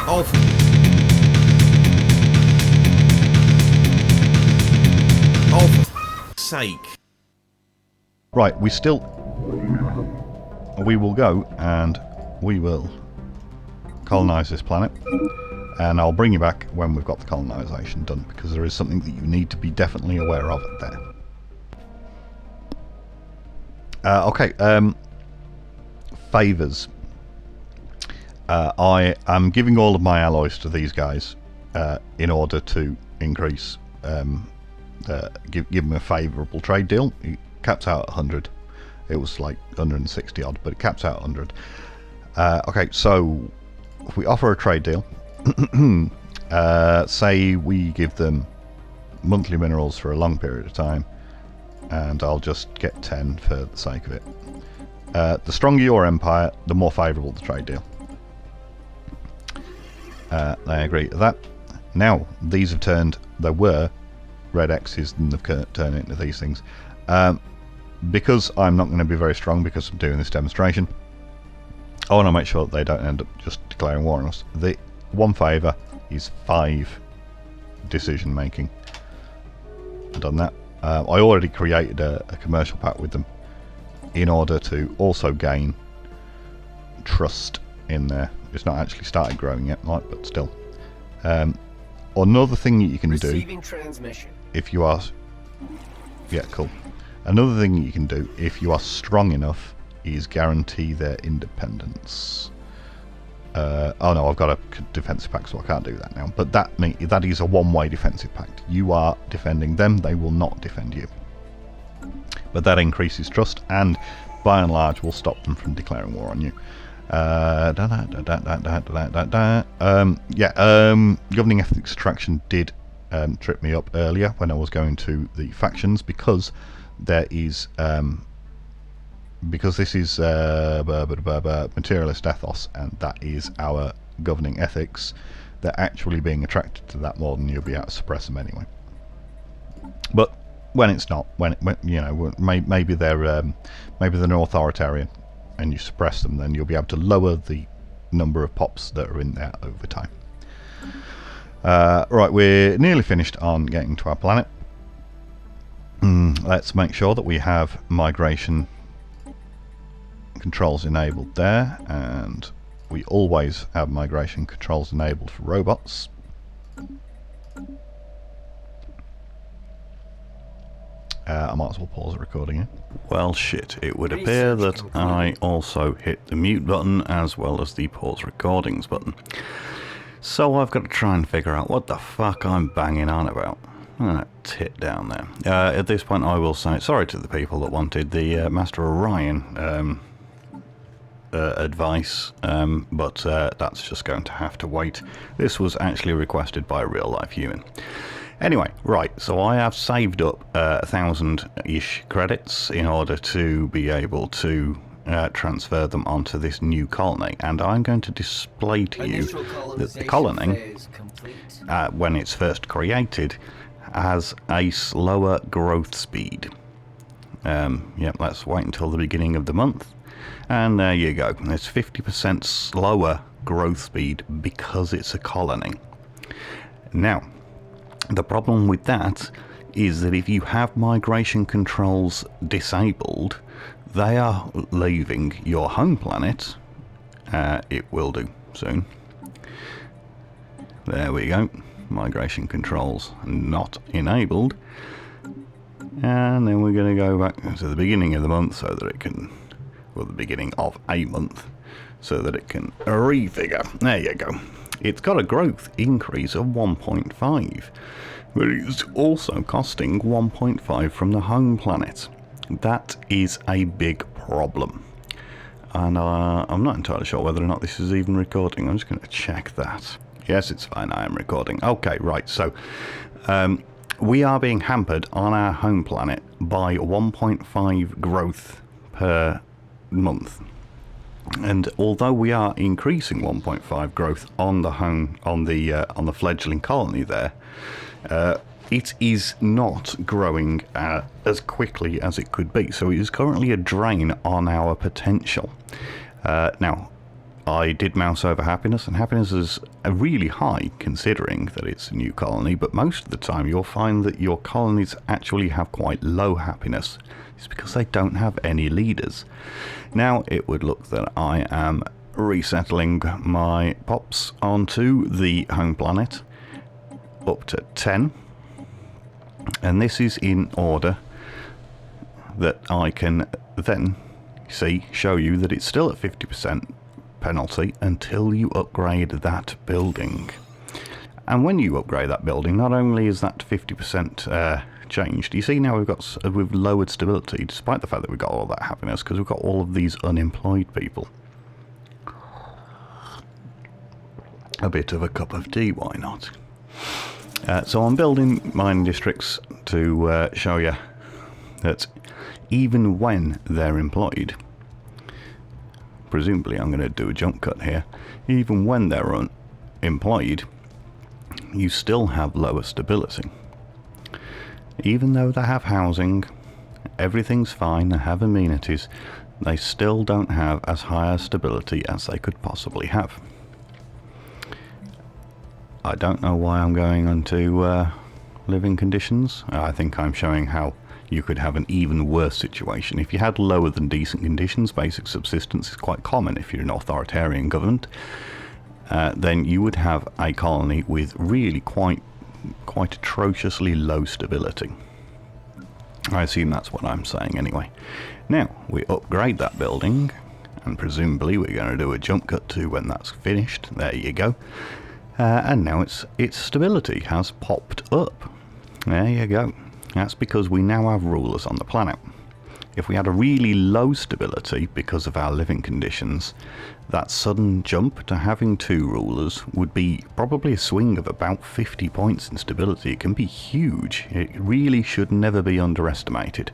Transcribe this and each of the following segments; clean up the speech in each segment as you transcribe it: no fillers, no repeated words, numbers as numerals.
Oh, for sake. Right, we will go and we will colonise this planet, and I'll bring you back when we've got the colonisation done, because there is something that you need to be definitely aware of there. Okay, favours. I am giving all of my alloys to these guys in order to increase, give them a favourable trade deal. It caps out at 100. It was like 160 odd, but it caps out at 100. Okay, so if we offer a trade deal, say we give them monthly minerals for a long period of time, and I'll just get 10 for the sake of it. The stronger your empire, the more favourable the trade deal. They agree to that. Now, these have turned, there were red X's and they've turned into these things. Because I'm not going to be very strong because I'm doing this demonstration, I want to make sure that they don't end up just declaring war on us. The one favour is 5 decision making. I've done that. I already created a commercial pact with them in order to also gain trust in there. It's not actually started growing yet, right, but still. Another thing that you can do if you are... Yeah, cool. Another thing you can do if you are strong enough is guarantee their independence. Oh no, I've got a defensive pact, so I can't do that now. But that is a one-way defensive pact. You are defending them, they will not defend you. But that increases trust, and by and large will stop them from declaring war on you. Governing ethnic extraction did trip me up earlier when I was going to the factions, because there is because this is materialist ethos, and that is our governing ethics. They're actually being attracted to that more than you'll be able to suppress them anyway. But when it's not, when you know, maybe they're an authoritarian, and you suppress them, then you'll be able to lower the number of pops that are in there over time. Right, we're nearly finished on getting to our planet. Let's make sure that we have migration controls enabled there, and we always have migration controls enabled for robots. I might as well pause the recording here. Well, shit, it would appear that I also hit the mute button as well as the pause recordings button. So I've got to try and figure out what the fuck I'm banging on about. That tit down there. At this point I will say sorry to the people that wanted the Master Orion advice, but that's just going to have to wait. This was actually requested by a real-life human. Anyway, right, so I have saved up 1,000-ish credits in order to be able to transfer them onto this new colony, and I'm going to display to you that the colony, when it's first created, has a slower growth speed. Yep, let's wait until the beginning of the month, and there you go. It's 50% slower growth speed because it's a colony. Now, the problem with that is that if you have migration controls disabled, they are leaving your home planet. It will do soon. There we go. Migration controls not enabled. And then we're going to go back to the beginning of the month so that it can, well, the beginning of a month, so that it can refigure. There you go. It's got a growth increase of 1.5, but it's also costing 1.5 from the home planet. That is a big problem. And I'm not entirely sure whether or not this is even recording. I'm just going to check that. Yes, it's fine, I am recording. Okay, right, so we are being hampered on our home planet by 1.5 growth per month. And although we are increasing 1.5 growth on the home, on the fledgling colony there, it is not growing as quickly as it could be. So it is currently a drain on our potential. Now, I did mouse over happiness, and happiness is really high considering that it's a new colony, but most of the time you'll find that your colonies actually have quite low happiness. It's because they don't have any leaders. Now it would look that I am resettling my pops onto the home planet up to 10, and this is in order that I can then show you that it's still at 50% penalty until you upgrade that building. And when you upgrade that building, not only is that 50% changed, you see now we've lowered stability despite the fact that we've got all that happiness, because we've got all of these unemployed people. A bit of a cup of tea, why not? So I'm building mining districts to show you that even when they're employed, presumably I'm going to do a jump cut here, even when they're unemployed, you still have lower stability. Even though they have housing, everything's fine, they have amenities, they still don't have as high a stability as they could possibly have. I don't know why I'm going onto living conditions. I think I'm showing how you could have an even worse situation. If you had lower than decent conditions, basic subsistence is quite common if you're an authoritarian government, then you would have a colony with really quite atrociously low stability. I assume that's what I'm saying anyway. Now, we upgrade that building, and presumably we're going to do a jump cut to when that's finished. There you go. And now its stability has popped up. There you go. That's because we now have rulers on the planet. If we had a really low stability because of our living conditions, that sudden jump to having 2 rulers would be probably a swing of about 50 points in stability. It can be huge. It really should never be underestimated.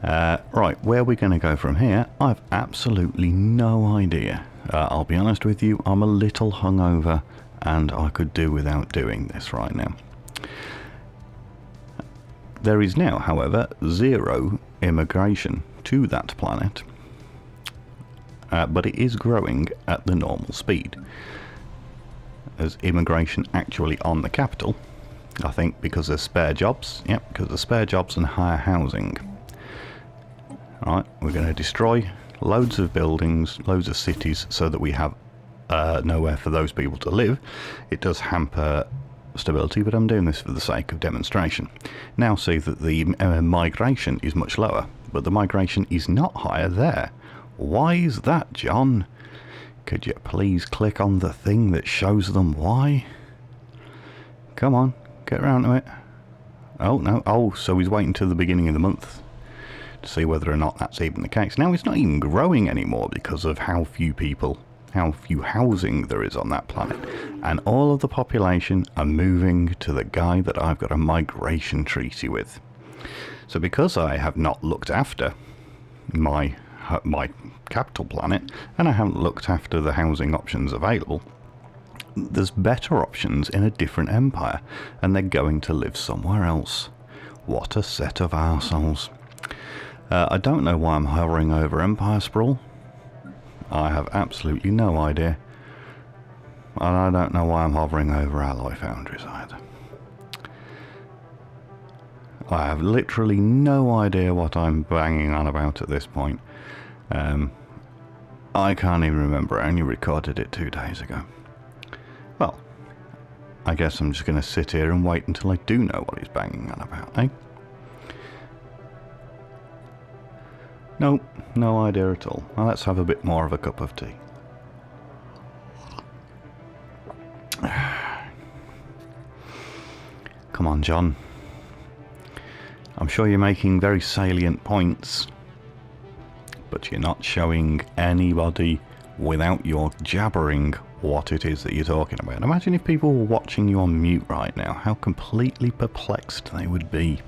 Right, where are we going to go from here? I've absolutely no idea. I'll be honest with you, I'm a little hungover and I could do without doing this right now. There is now, however, 0 immigration to that planet, but it is growing at the normal speed. There's immigration actually on the capital, I think because there's spare jobs. Yep, because there's spare jobs and higher housing. Alright, we're going to destroy loads of buildings, loads of cities, so that we have nowhere for those people to live. It does hamper stability, but I'm doing this for the sake of demonstration. Now see that the migration is much lower, but the migration is not higher there. Why is that, John? Could you please click on the thing that shows them why? Come on, get around to it. Oh no, oh, so he's waiting till the beginning of the month to see whether or not that's even the case. Now it's not even growing anymore because of how few housing there is on that planet, and all of the population are moving to the guy that I've got a migration treaty with. So because I have not looked after my capital planet, and I haven't looked after the housing options available, there's better options in a different empire, and they're going to live somewhere else. What a set of arseholes. I don't know why I'm hovering over Empire Sprawl. I have absolutely no idea. And I don't know why I'm hovering over Alloy Foundries either. I have literally no idea what I'm banging on about at this point. I can't even remember. I only recorded it 2 days ago. Well, I guess I'm just going to sit here and wait until I do know what he's banging on about, eh? Nope, no idea at all. Well, let's have a bit more of a cup of tea. Come on, John. I'm sure you're making very salient points, but you're not showing anybody without your jabbering what it is that you're talking about. Imagine if people were watching you on mute right now, how completely perplexed they would be.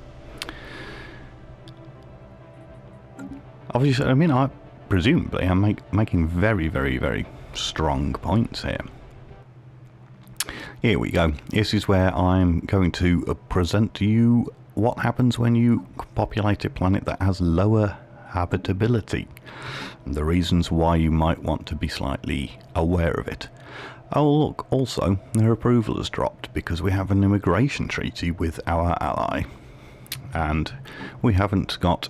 Obviously, I mean, presumably I'm making very, very, very strong points here. Here we go. This is where I'm going to present to you what happens when you populate a planet that has lower habitability, and the reasons why you might want to be slightly aware of it. Oh look, also their approval has dropped because we have an immigration treaty with our ally, and we haven't got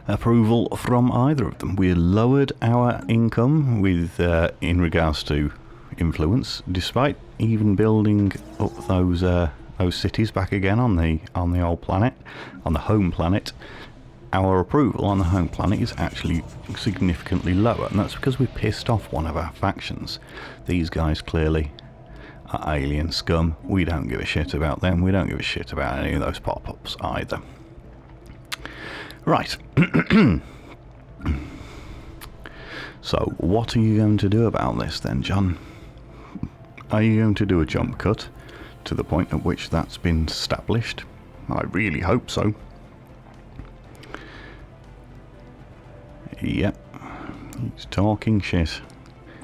approval from either of them. We lowered our income with in regards to influence, despite even building up those cities back again on the old planet, on the home planet. Our approval on the home planet is actually significantly lower, and that's because we pissed off one of our factions. These guys clearly are alien scum. We don't give a shit about them. We don't give a shit about any of those pop-ups either. Right. So, what are you going to do about this then, John? Are you going to do a jump cut to the point at which that's been established? I really hope so. Yep, he's talking shit.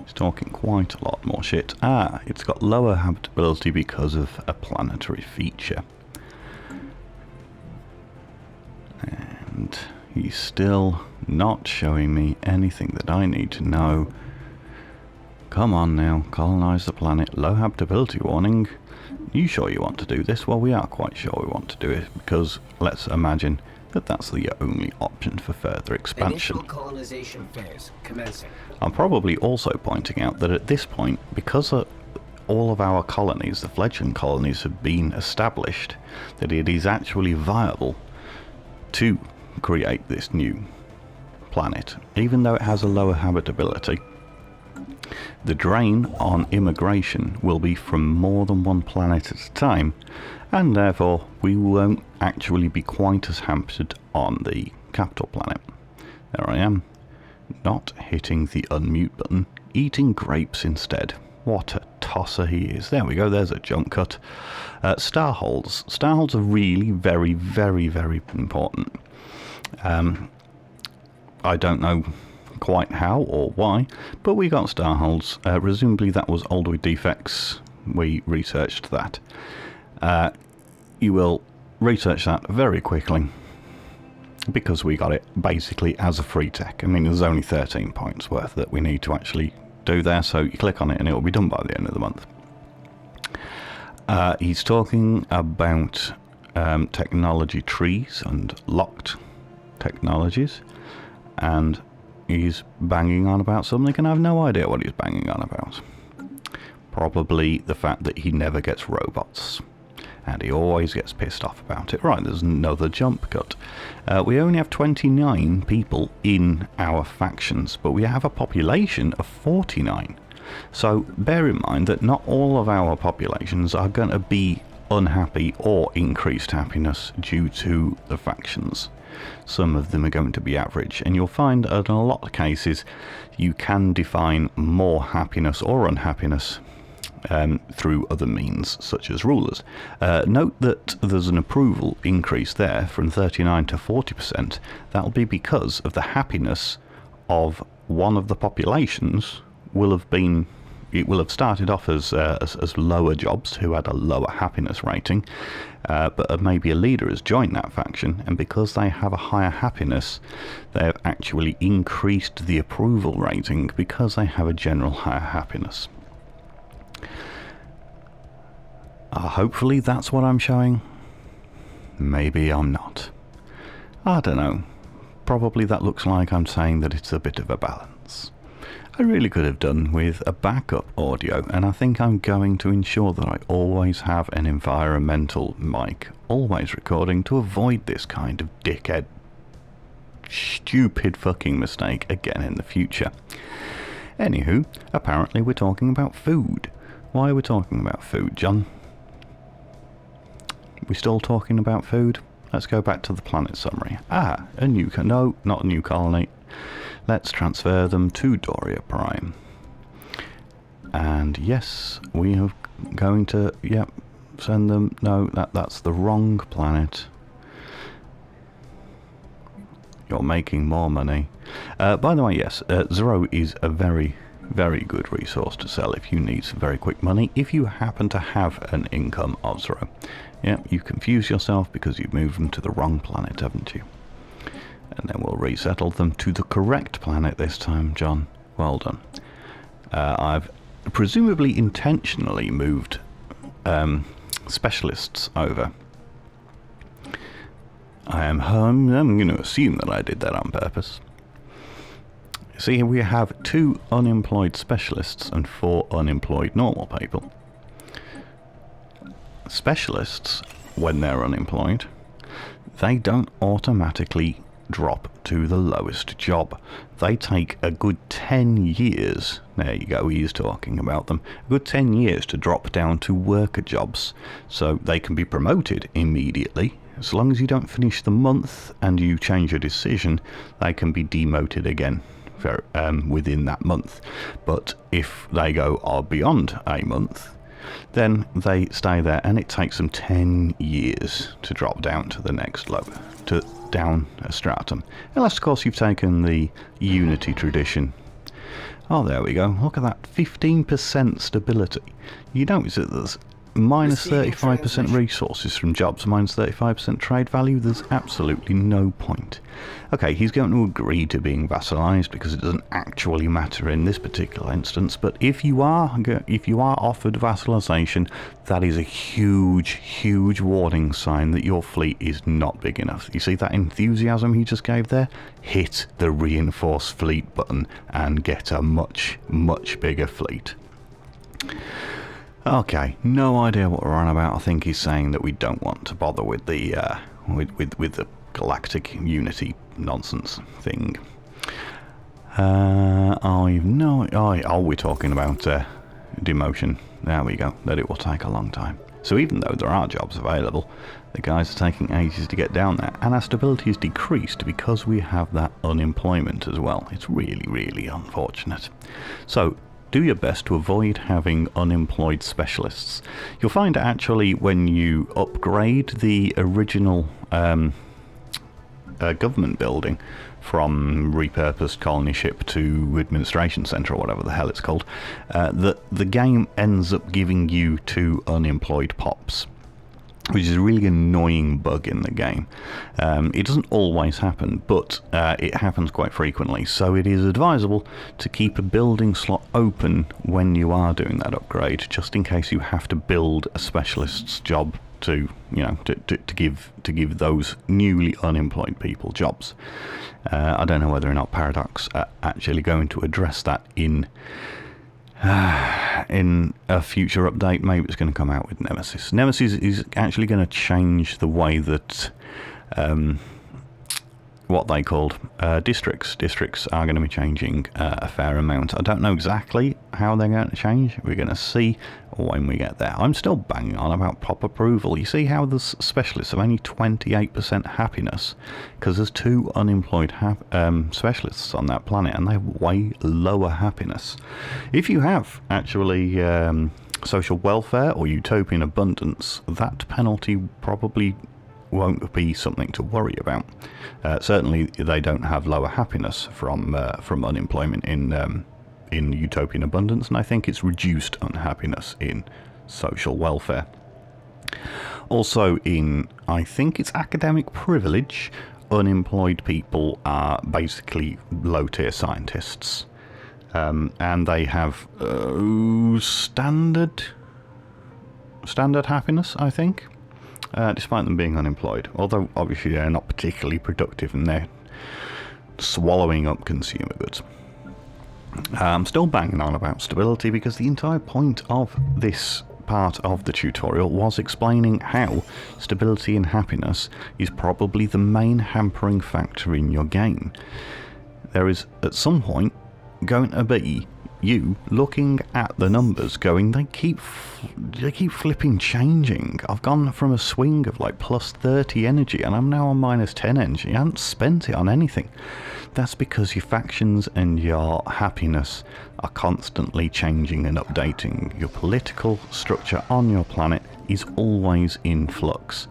He's talking quite a lot more shit. Ah, it's got lower habitability because of a planetary feature. And he's still not showing me anything that I need to know. Come on now, colonize the planet. Low habitability warning. You sure you want to do this? Well, we are quite sure we want to do it, because let's imagine that that's the only option for further expansion. Initial colonization phase commencing. I'm probably also pointing out that at this point, because all of our colonies, the fledgling colonies, have been established, that it is actually viable to create this new planet, even though it has a lower habitability. The drain on immigration will be from more than one planet at a time, and therefore we won't actually be quite as hampered on the capital planet. There I am, not hitting the unmute button, eating grapes instead. What a tosser he is. There we go, there's a jump cut. Starholds. Starholds are really very, very, very important. I don't know quite how or why, but we got starholds. Presumably that was old with defects. We researched that. You will research that very quickly, because we got it basically as a free tech. I mean, there's only 13 points worth that we need to actually do there, so you click on it and it will be done by the end of the month. He's talking about technology trees and locked technologies, and he's banging on about something, and I have no idea what he's banging on about. Probably the fact that he never gets robots, and he always gets pissed off about it. Right, there's another jump cut. We only have 29 people in our factions, but we have a population of 49. So bear in mind that not all of our populations are going to be unhappy or increased happiness due to the factions. Some of them are going to be average, and you'll find that in a lot of cases you can define more happiness or unhappiness through other means, such as rulers. Note that there's an approval increase there from 39 to 40%. That'll be because of the happiness of one of the populations will have been... It will have started off as lower jobs who had a lower happiness rating, but maybe a leader has joined that faction, and because they have a higher happiness, they've actually increased the approval rating because they have a general higher happiness. Hopefully that's what I'm showing. Maybe I'm not. I don't know. Probably that looks like I'm saying that it's a bit of a balance. I really could have done with a backup audio, and I think I'm going to ensure that I always have an environmental mic, always recording, to avoid this kind of dickhead, stupid fucking mistake again in the future. Anywho, apparently we're talking about food. Why are we talking about food, John? We still talking about food? Let's go back to the planet summary. Ah, a new... No, not a new colony. Let's transfer them to Doria Prime. And yes, we are going to... Yep, send them... No, that's the wrong planet. You're making more money. By the way, yes, Zero is a very, very good resource to sell if you need some very quick money, if you happen to have an income of Zero. Yeah, you confuse yourself because you've moved them to the wrong planet, haven't you? And then we'll resettle them to the correct planet this time, John. Well done. I've presumably intentionally moved specialists over. I'm going to assume that I did that on purpose. See, we have 2 unemployed specialists and 4 unemployed normal people. Specialists, when they're unemployed, they don't automatically drop to the lowest job. They take a good 10 years, there you go, he's talking about them, a good 10 years to drop down to worker jobs. So they can be promoted immediately. As long as you don't finish the month and you change your decision, they can be demoted again within that month. But if they go beyond a month, then they stay there, and it takes them 10 years to drop down to the next level, down a stratum. Unless, of course, you've taken the Unity tradition. Oh, there we go. Look at that. 15% stability. You notice that there's minus 35% resources from jobs, minus 35% trade value. There's absolutely no point. Okay, he's going to agree to being vassalized because it doesn't actually matter in this particular instance. But if you are offered vassalization, that is a huge warning sign that your fleet is not big enough. You see that enthusiasm he just gave there? Hit the reinforce fleet button and get a much bigger fleet. Okay, no idea what we're on about. I think he's saying that we don't want to bother with the with the galactic unity nonsense thing. We're talking about demotion. There we go. That it will take a long time. So even though there are jobs available, the guys are taking ages to get down there, and our stability is decreased because we have that unemployment as well. It's really unfortunate. So do your best to avoid having unemployed specialists. You'll find actually when you upgrade the original government building from repurposed colony ship to administration centre or whatever the hell it's called, that the game ends up giving you 2 unemployed pops, which is a really annoying bug in the game. It doesn't always happen, but it happens quite frequently, so it is advisable to keep a building slot open when you are doing that upgrade, just in case you have to build a specialist's job to give those newly unemployed people jobs. I don't know whether or not Paradox are actually going to address that in a future update. Maybe it's going to come out with Nemesis. Nemesis is actually going to change the way that what they called districts. Districts are going to be changing a fair amount. I don't know exactly how they're going to change. We're going to see when we get there. I'm still banging on about pop approval. You see how the specialists have only 28% happiness because there's 2 unemployed specialists on that planet, and they have way lower happiness. If you have actually social welfare or utopian abundance, that penalty probably won't be something to worry about. Certainly they don't have lower happiness from unemployment in utopian abundance, and I think it's reduced unhappiness in social welfare. Also in, I think it's academic privilege, unemployed people are basically low tier scientists, and they have standard happiness, I think. Despite them being unemployed, although obviously they're not particularly productive and they're swallowing up consumer goods. I'm still banging on about stability because the entire point of this part of the tutorial was explaining how stability and happiness is probably the main hampering factor in your game. There is at some point going to be you looking at the numbers going, they keep flipping changing. I've gone from a swing of like plus 30 energy and I'm now on minus 10 energy. I haven't spent it on anything. That's because your factions and your happiness are constantly changing and updating. Your political structure on your planet is always in flux,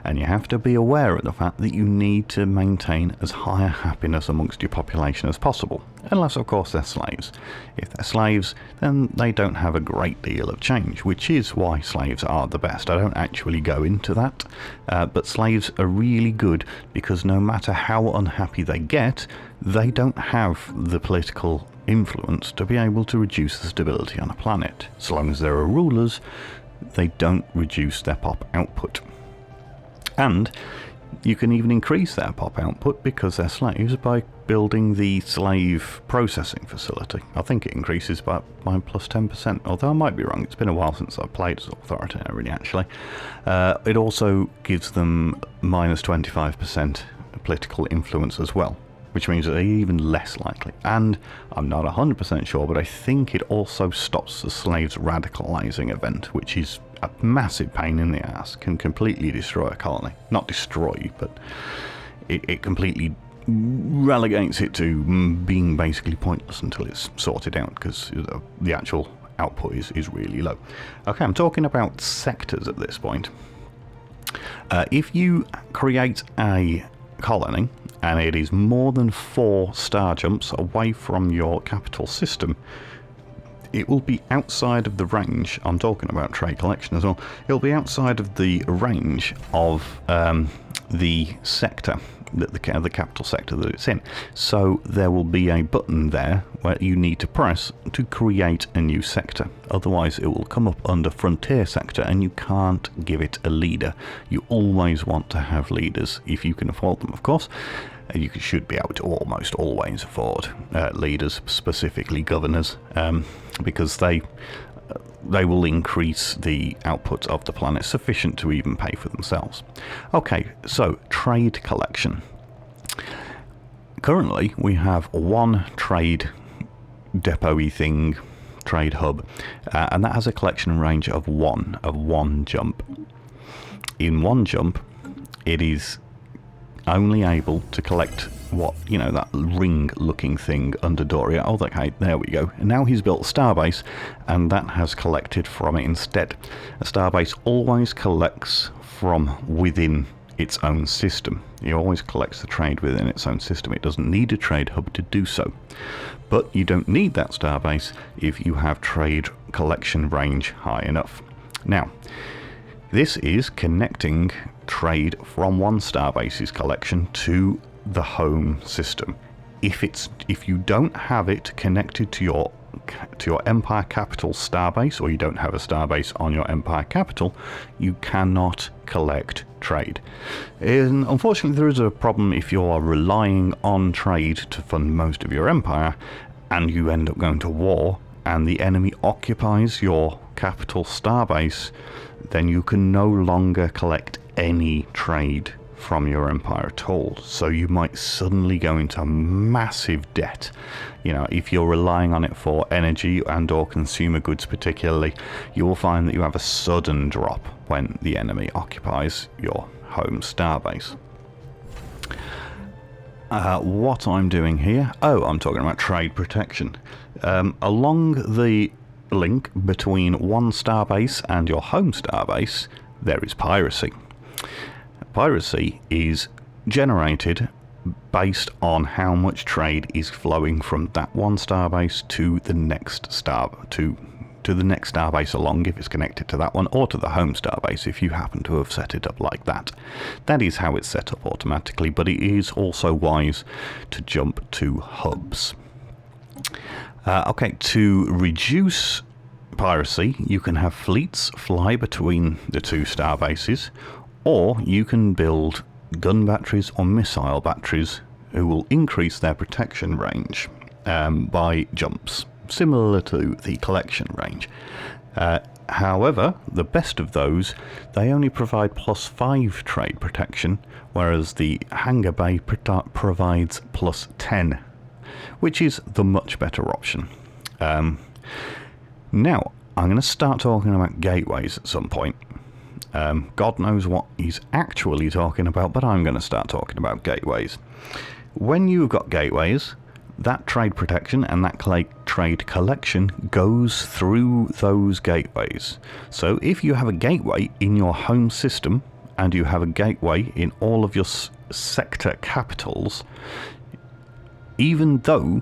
and you have to be aware of the fact that you need to maintain as high a happiness amongst your population as possible, unless of course they're slaves. If they're slaves, then they don't have a great deal of change, which is why slaves are the best. I don't actually go into that, but slaves are really good because no matter how unhappy they get, they don't have the political influence to be able to reduce the stability on a planet. So long as there are rulers, they don't reduce their pop output. And you can even increase their pop output because they're slaves by building the slave processing facility. I think it increases by plus 10%, although I might be wrong. It's been a while since I've played as authoritarian, actually. It also gives them minus 25% political influence as well, which means that they're even less likely. And I'm not 100% sure, but I think it also stops the slaves radicalizing event, which is a massive pain in the ass, can completely destroy a colony. Not destroy, but it completely relegates it to being basically pointless until it's sorted out, because the actual output is really low. Okay, I'm talking about sectors at this point. If you create a colony, and it is more than 4 star jumps away from your capital system, it will be outside of the range. I'm talking about trade collection as well. It'll be outside of the range of the sector, the capital sector that it's in. So there will be a button there where you need to press to create a new sector. Otherwise it will come up under frontier sector and you can't give it a leader. You always want to have leaders if you can afford them, of course. You should be able to almost always afford leaders, specifically governors, because they will increase the output of the planet sufficient to even pay for themselves. Okay, so trade collection. Currently we have one trade depot-y thing, trade hub, and that has a collection range of one jump. In one jump, it is only able to collect that ring looking thing under Doria. Oh, okay, there we go. And now he's built a starbase, and that has collected from it instead. A starbase always collects from within its own system. It always collects the trade within its own system. It doesn't need a trade hub to do so. But you don't need that starbase if you have trade collection range high enough. Now, this is connecting trade from one starbase's collection to the home system. If you don't have it connected to your Empire capital starbase, or you don't have a starbase on your Empire capital, you cannot collect trade. And unfortunately, there is a problem if you are relying on trade to fund most of your empire, and you end up going to war, and the enemy occupies your capital starbase, then you can no longer collect any trade from your empire at all. So you might suddenly go into massive debt. If you're relying on it for energy and or consumer goods particularly, you will find that you have a sudden drop when the enemy occupies your home starbase. What I'm doing here, I'm talking about trade protection. Along the link between one starbase and your home starbase, there is piracy. Piracy is generated based on how much trade is flowing from that one starbase to the next to the next starbase along, if it's connected to that one, or to the home starbase if you happen to have set it up like that. That is how it's set up automatically, but it is also wise to jump to hubs. Okay, to reduce piracy, you can have fleets fly between the two starbases, or you can build gun batteries or missile batteries who will increase their protection range by jumps, similar to the collection range. However, the best of those, they only provide +5 trade protection, whereas the hangar bay provides +10, which is the much better option. Now, I'm going to start talking about gateways at some point. God knows what he's actually talking about, but I'm going to start talking about gateways. When you've got gateways, that trade protection and that trade collection goes through those gateways. So if you have a gateway in your home system and you have a gateway in all of your sector capitals, even though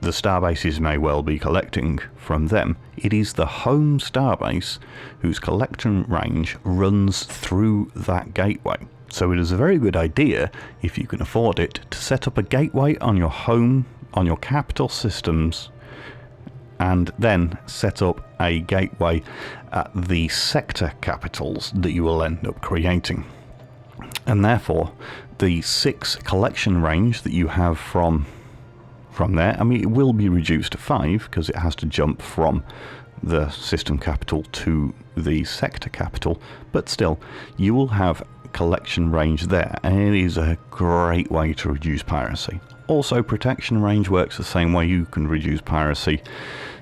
the starbases may well be collecting from them, it is the home starbase whose collection range runs through that gateway. So it is a very good idea, if you can afford it, to set up a gateway on your home, on your capital systems, and then set up a gateway at the sector capitals that you will end up creating. And therefore, the 6 collection range that you have from there, I mean, it will be reduced to 5 because it has to jump from the system capital to the sector capital, but still, you will have collection range there, and it is a great way to reduce piracy. Also, protection range works the same way. You can reduce piracy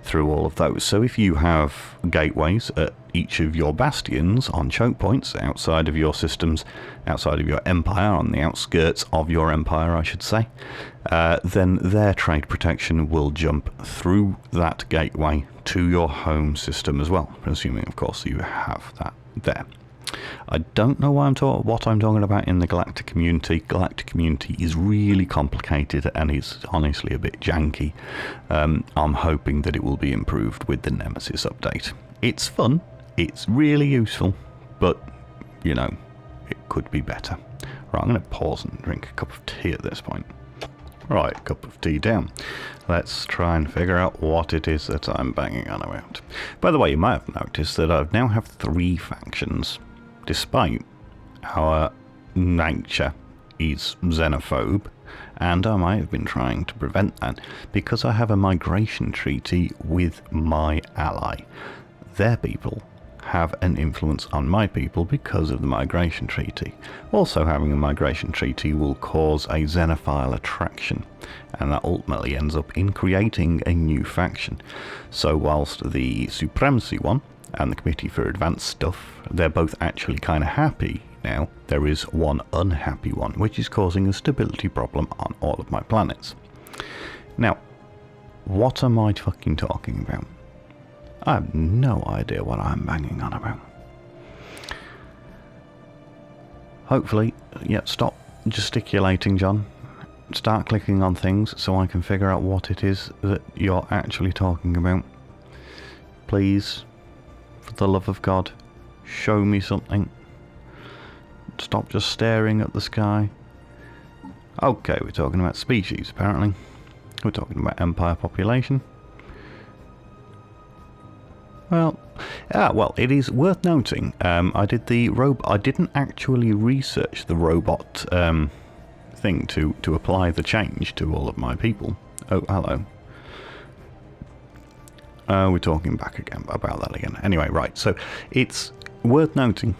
through all of those. So if you have gateways at each of your bastions on choke points outside of your systems, outside of your empire, on the outskirts of your empire I should say, then their trade protection will jump through that gateway to your home system as well, assuming of course you have that there. I don't know why what I'm talking about in the Galactic Community. Galactic Community is really complicated and is honestly a bit janky. I'm hoping that it will be improved with the Nemesis update. It's fun, it's really useful, but, you know, it could be better. Right, I'm going to pause and drink a cup of tea at this point. Right, cup of tea down. Let's try and figure out what it is that I'm banging on about. By the way, you might have noticed that I now have 3 factions. Despite our nature is xenophobe, and I might have been trying to prevent that because I have a migration treaty with my ally. Their people have an influence on my people because of the migration treaty. Also, having a migration treaty will cause a xenophile attraction, and that ultimately ends up in creating a new faction. So whilst the Supremacy one and the Committee for Advanced Stuff, they're both actually kind of happy now, there is one unhappy one, which is causing a stability problem on all of my planets. Now, what am I fucking talking about? I have no idea what I'm banging on about. Hopefully, yeah, stop gesticulating, John. Start clicking on things so I can figure out what it is that you're actually talking about. Please, for the love of God, show me something. Stop just staring at the sky. Okay, we're talking about species, apparently. We're talking about empire population. Well, it is worth noting, I didn't actually research the robot thing to apply the change to all of my people. Oh, hello. We're talking back again about that again. Anyway, right, so it's worth noting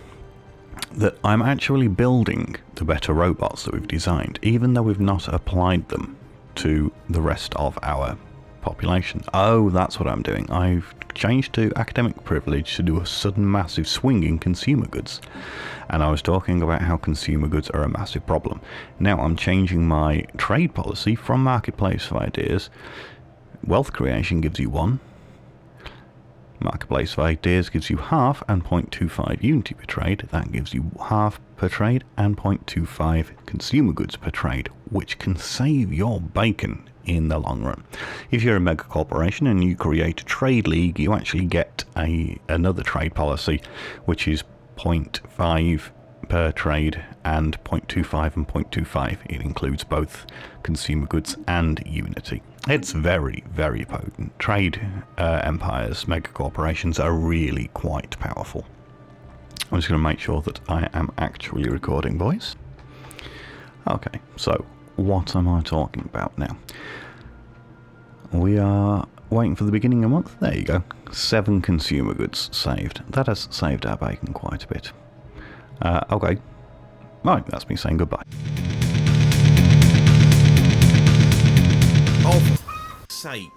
that I'm actually building the better robots that we've designed, even though we've not applied them to the rest of our population. Oh, that's what I'm doing. I've changed to academic privilege to do a sudden massive swing in consumer goods. And I was talking about how consumer goods are a massive problem. Now I'm changing my trade policy from marketplace of ideas. Wealth creation gives you 1. Marketplace of ideas gives you half and 0.25 unity per trade. That gives you half per trade and 0.25 consumer goods per trade, which can save your bacon in the long run. If you're a mega corporation and you create a trade league, you actually get another trade policy, which is 0.5 per trade and 0.25 and 0.25. It includes both consumer goods and unity. It's very, very potent. Trade empires, mega corporations are really quite powerful. I'm just going to make sure that I am actually recording voice. Okay, so what am I talking about now? We are waiting for the beginning of the month. There you go. 7 consumer goods saved. That has saved our bacon quite a bit. Okay. Right, that's me saying goodbye. Oh, for sake.